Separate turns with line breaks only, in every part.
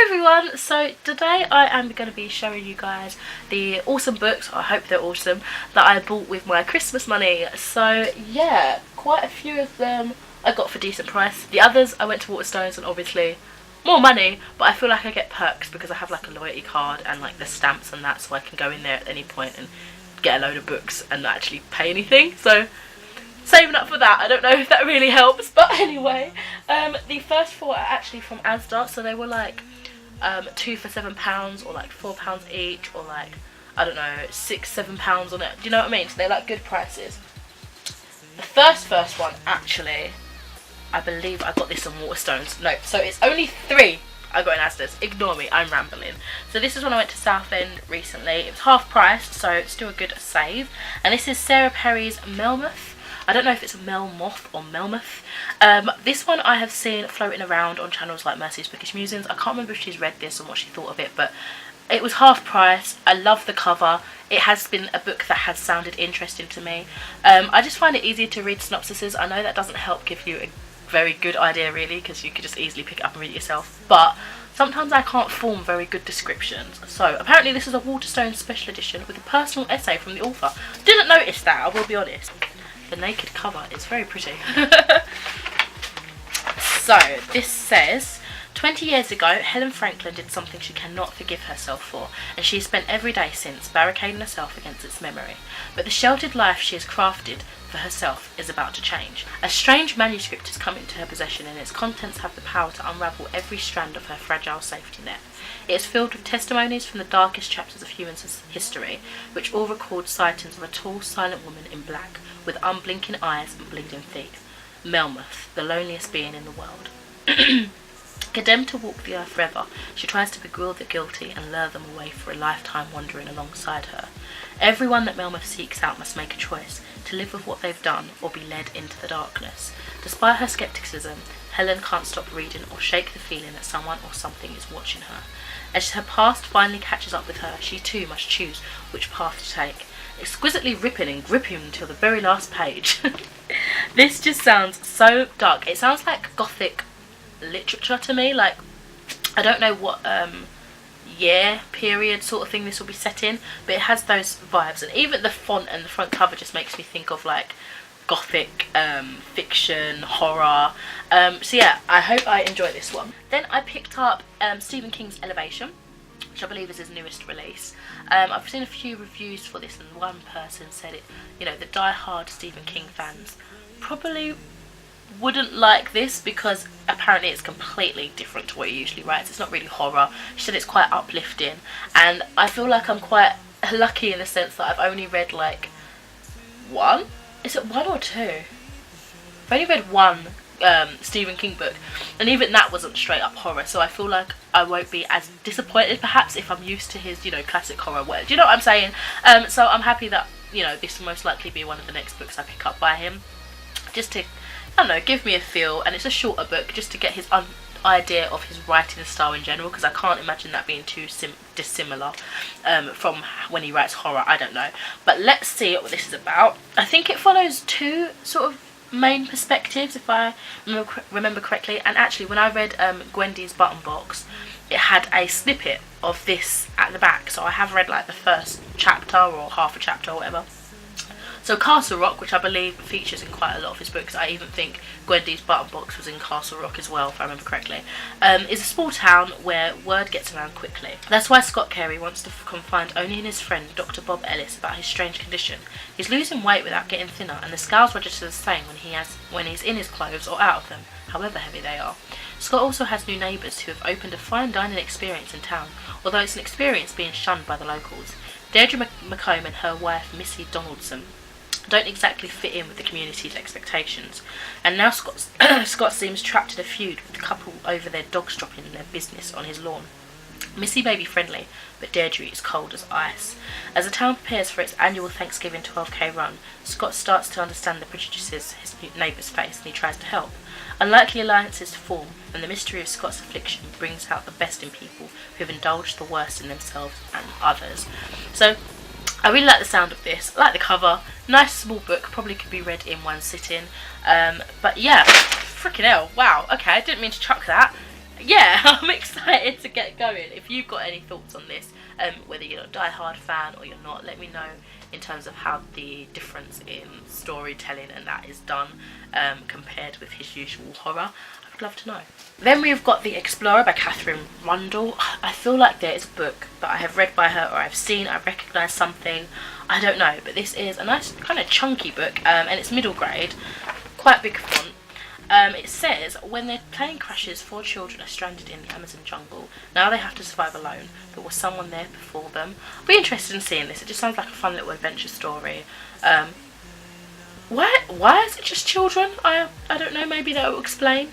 everyone, so today I am going to be showing you guys the awesome books, I hope they're awesome, that I bought with my Christmas money. So yeah, quite a few of them I got for decent price. The others I went to Waterstones and obviously more money, but I feel like I get perks because I have like a loyalty card and like the stamps and that, so I can go in there at any point and get a load of books and not actually pay anything. So saving up for that, I don't know if that really helps, but anyway, the first four are actually from Asda, so they were like 2 for £7 or like £4 each, or like, I don't know, £6–7 on it. Do you know what I mean? So they're like good prices. The first one actually, I believe I got this on Waterstones. No, so it's only 3 I got in Asda's. Ignore me, I'm rambling. So this is when I went to Southend recently. It was half price, so it's still a good save. And this is Sarah Perry's Melmoth. I don't know if it's Melmoth or Melmoth. This one I have seen floating around on channels like Mercy's Bookish Musings. I can't remember if she's read this and what she thought of it, but it was half price. I love the cover. It has been a book that has sounded interesting to me. I just find it easier to read synopsises. I know that doesn't help give you a very good idea really, because you could just easily pick it up and read it yourself, but sometimes I can't form very good descriptions. So apparently this is a Waterstones special edition with a personal essay from the author. Didn't notice that, I will be honest. The naked cover is very pretty. So this says, 20 years ago, Helen Franklin did something she cannot forgive herself for, and she has spent every day since barricading herself against its memory. But the sheltered life she has crafted for herself is about to change. A strange manuscript has come into her possession, and its contents have the power to unravel every strand of her fragile safety net. It is filled with testimonies from the darkest chapters of human history, which all record sightings of a tall, silent woman in black, with unblinking eyes and bleeding feet. Melmoth, the loneliest being in the world. Condemned to walk the earth forever, she tries to beguile the guilty and lure them away for a lifetime wandering alongside her. Everyone that Melmoth seeks out must make a choice, to live with what they've done or be led into the darkness. Despite her skepticism, Helen can't stop reading or shake the feeling that someone or something is watching her. As her past finally catches up with her, she too must choose which path to take. Exquisitely ripping and gripping until the very last page. This just sounds so dark. It sounds like gothic literature to me. Like, I don't know what year period sort of thing this will be set in, but it has those vibes, and even the font and the front cover just makes me think of like gothic fiction, horror. So yeah, I hope I enjoy this one. Then I picked up Stephen King's Elevation, which I believe is his newest release. I've seen a few reviews for this, and one person said it, you know, the die-hard Stephen King fans probably wouldn't like this because apparently it's completely different to what he usually writes. It's not really horror. She said it's quite uplifting, and I feel like I'm quite lucky in the sense that I've only read like one? Is it 1 or 2? I've only read one Stephen King book, and even that wasn't straight up horror, so I feel like I won't be as disappointed perhaps if I'm used to his, you know, classic horror work. Do you know what I'm saying? So I'm happy that, you know, this will most likely be one of the next books I pick up by him, just to, I don't know, give me a feel. And it's a shorter book just to get his idea of his writing style in general, because I can't imagine that being too dissimilar from when he writes horror. I don't know, but let's see what this is about. I think it follows 2 sort of main perspectives, if I remember correctly. And actually, when I read Gwendy's Button Box, it had a snippet of this at the back, so I have read like the first chapter or half a chapter or whatever. So Castle Rock, which I believe features in quite a lot of his books, I even think Gwendy's Button Box was in Castle Rock as well, if I remember correctly, is a small town where word gets around quickly. That's why Scott Carey wants to confide only in his friend Dr. Bob Ellis about his strange condition. He's losing weight without getting thinner, and the scales register the same when he's in his clothes or out of them, however heavy they are. Scott also has new neighbours who have opened a fine dining experience in town, although it's an experience being shunned by the locals. Deirdre McComb and her wife Missy Donaldson don't exactly fit in with the community's expectations, and now Scott seems trapped in a feud with the couple over their dogs dropping their business on his lawn. Missy may be friendly, but Deirdre is cold as ice. As the town prepares for its annual Thanksgiving 12k run, Scott starts to understand the prejudices his neighbours face, and he tries to help. Unlikely alliances form, and the mystery of Scott's affliction brings out the best in people who have indulged the worst in themselves and others. So I really like the sound of this. I like the cover. Nice small book, probably could be read in one sitting. But yeah, freaking hell, wow, okay, I didn't mean to chuck that. Yeah, I'm excited to get going. going. If you've got any thoughts on this, whether you're a die-hard fan or you're not, let me know in terms of how the difference in storytelling and that is done compared with his usual horror. I'd love to know. Then we've got The Explorer by Catherine Rundle. I feel like there is a book that I have read by her, or I've seen, I recognise something, I don't know, but this is a nice kind of chunky book, and it's middle grade, quite big font. It says, when their plane crashes, 4 children are stranded in the Amazon jungle. Now they have to survive alone, but was someone there before them? I'll be interested in seeing this. It just sounds like a fun little adventure story. Why is it just children? I don't know, maybe that will explain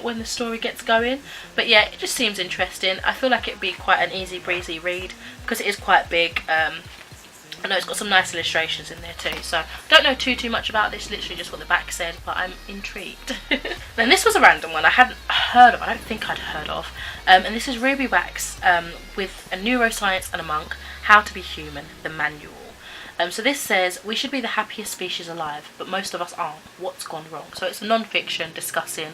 when the story gets going. But yeah, it just seems interesting. I feel like it'd be quite an easy breezy read because it is quite big. I know it's got some nice illustrations in there too, so don't know too much about this, literally just what the back said, but I'm intrigued. Then this was a random one I hadn't heard of, I don't think I'd heard of, and this is Ruby Wax with a neuroscience and a monk, How to Be Human, the manual. So this says, we should be the happiest species alive, but most of us aren't. What's gone wrong? So it's non-fiction discussing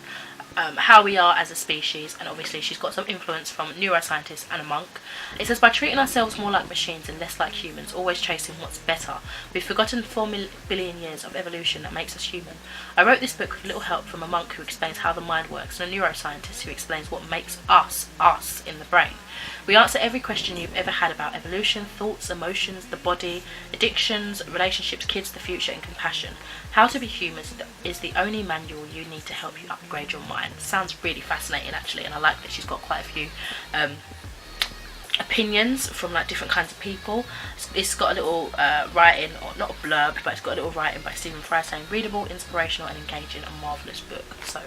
how we are as a species, and obviously she's got some influence from neuroscientists and a monk. It says, by treating ourselves more like machines and less like humans, always chasing what's better, we've forgotten 4 billion years of evolution that makes us human. I wrote this book with little help from a monk who explains how the mind works and a neuroscientist who explains what makes us in the brain. We answer every question you've ever had about evolution, thoughts, emotions, the body, addictions, relationships, kids, the future, and compassion. How to Be Human is the only manual you need to help you upgrade your mind. Sounds really fascinating actually, and I like that she's got quite a few opinions from like different kinds of people. It's got a little writing, or not a blurb, but it's got a little writing by Stephen Fry saying, readable, inspirational and engaging, a marvellous book. So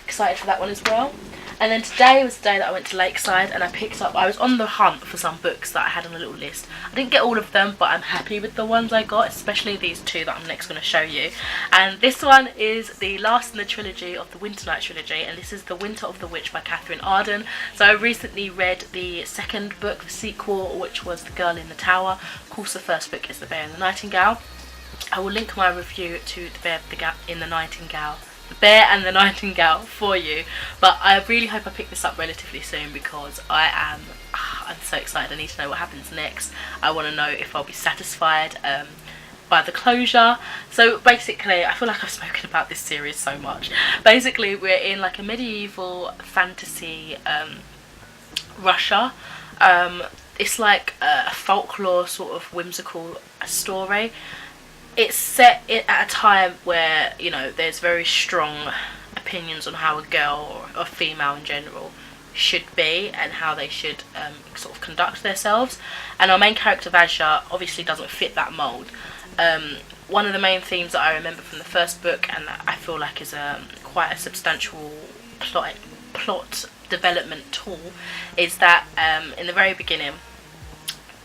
excited for that one as well. And then today was the day that I went to Lakeside and I was on the hunt for some books that I had on a little list. I didn't get all of them, but I'm happy with the ones I got, especially these 2 that I'm next going to show you. And this one is the last in the trilogy of the Winter Night trilogy, and this is The Winter of the Witch by Catherine Arden. So I recently read the second book, the sequel, which was The Girl in the Tower. Of course the first book is The Bear and the Nightingale. I will link my review to The Bear and the Nightingale for you, but I really hope I pick this up relatively soon because I'm so excited. I need to know what happens next. I want to know if I'll be satisfied by the closure. So basically, I feel like I've spoken about this series so much. Basically, we're in like a medieval fantasy Russia. It's like a folklore sort of whimsical story. It's set at a time where, you know, there's very strong opinions on how a girl or a female in general should be and how they should sort of conduct themselves. And our main character Vajja obviously doesn't fit that mould. One of the main themes that I remember from the first book, and that I feel like is quite a substantial plot development tool, is that in the very beginning,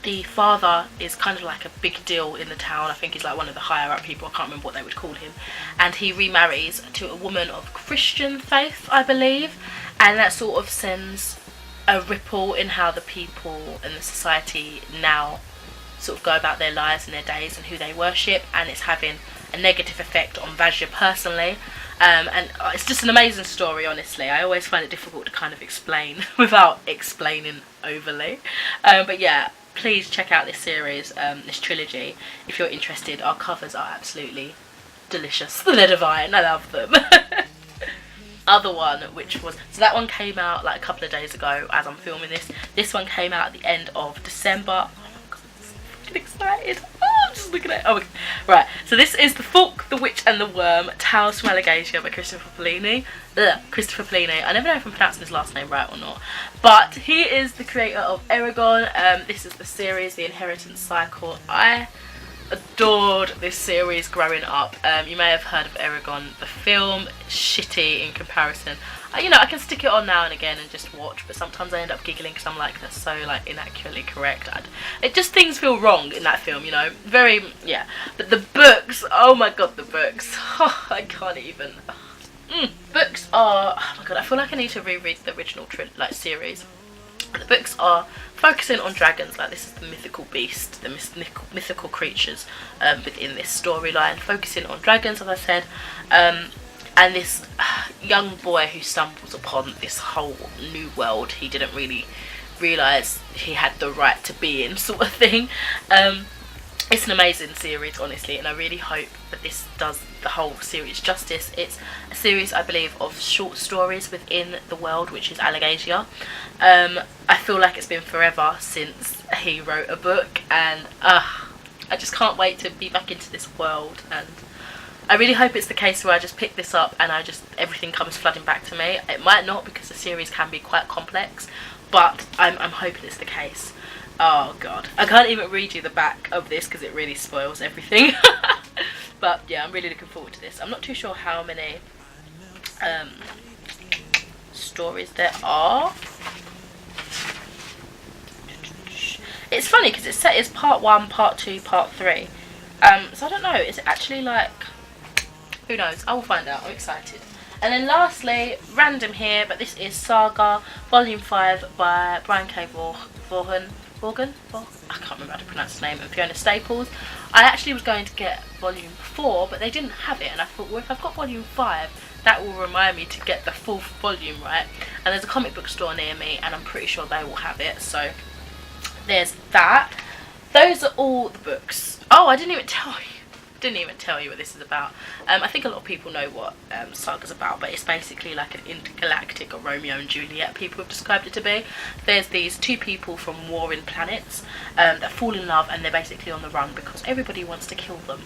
the father is kind of like a big deal in the town. I think he's like one of the higher up people, I can't remember what they would call him. And he remarries to a woman of Christian faith, I believe. And that sort of sends a ripple in how the people in the society now sort of go about their lives and their days and who they worship. And it's having a negative effect on Vajja personally. And it's just an amazing story, honestly. I always find it difficult to kind of explain without explaining overly. But yeah, please check out this series, this trilogy, if you're interested. Our covers are absolutely delicious. They're divine. I love them. Other one, which was, so that one came out like a couple of days ago as I'm filming this. This one came out at the end of December. Oh my god, I'm so fucking excited. Oh, I'm just looking at it. Oh, right. So this is The Fork, the Witch and the Worm, Tales from Allegatia by Christopher Paolini. Christopher Paolini. I never know if I'm pronouncing his last name right or not. But he is the creator of Eragon. This is the series, The Inheritance Cycle. I adored this series growing up. You may have heard of Eragon, the film. Shitty in comparison. You know, I can stick it on now and again and just watch, but sometimes I end up giggling because I'm like, that's so like inaccurately correct. It just, things feel wrong in that film, you know, very, yeah. But the books, oh my god, the books, oh, I can't even. Books are, oh my god, I feel like I need to reread the original series. The books are focusing on dragons, like this is the mythical beast, the mythical creatures within this storyline, focusing on dragons, as I said, and this young boy who stumbles upon this whole new world he didn't really realise he had the right to be in, sort of thing. It's an amazing series, honestly, and I really hope that this does the whole series justice. It's a series, I believe, of short stories within the world, which is Howdee-haie. I feel like it's been forever since he wrote a book, and I just can't wait to be back into this world. And I really hope it's the case where I just pick this up and everything comes flooding back to me. It might not, because the series can be quite complex, but I'm hoping it's the case. Oh god, I can't even read you the back of this because it really spoils everything. But yeah, I'm really looking forward to this. I'm not too sure how many stories there are. It's funny because it's set as part 1, part 2, part 3. So I don't know, is it actually like, who knows, I will find out. I'm excited. And then lastly, random here, but this is Saga Volume 5 by Brian K. Vaughan. I can't remember how to pronounce his name, and Fiona Staples. I actually was going to get Volume 4, but they didn't have it, and I thought, well, if I've got Volume 5, that will remind me to get the 4th volume, right? And there's a comic book store near me, and I'm pretty sure they will have it, so there's that. Those are all the books. Oh, I didn't even tell you what this is about. I think a lot of people know what Saga's about, but it's basically like an intergalactic or Romeo and Juliet, people have described it to be. There's these two people from warring planets that fall in love, and they're basically on the run because everybody wants to kill them,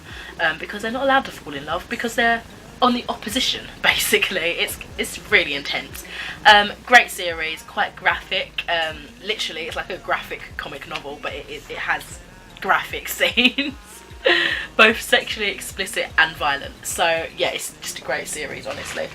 because they're not allowed to fall in love because they're on the opposition, basically. It's really intense. Great series, quite graphic. Literally, it's like a graphic comic novel, but it has graphic scenes. Both sexually explicit and violent. So yeah, it's just a great series, honestly,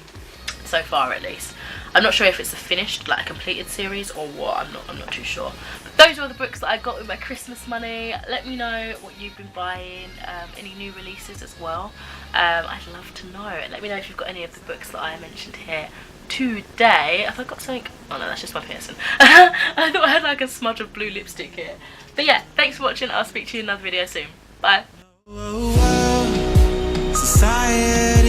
so far at least. I'm not sure if it's a finished, like a completed series or what. I'm not too sure. But those are the books that I got with my Christmas money. Let me know what you've been buying, any new releases as well. I'd love to know. Let me know if you've got any of the books that I mentioned here today. Have I got something? Oh no, that's just my piercing. I thought I had like a smudge of blue lipstick here. But yeah, thanks for watching. I'll speak to you in another video soon. Bye.
Society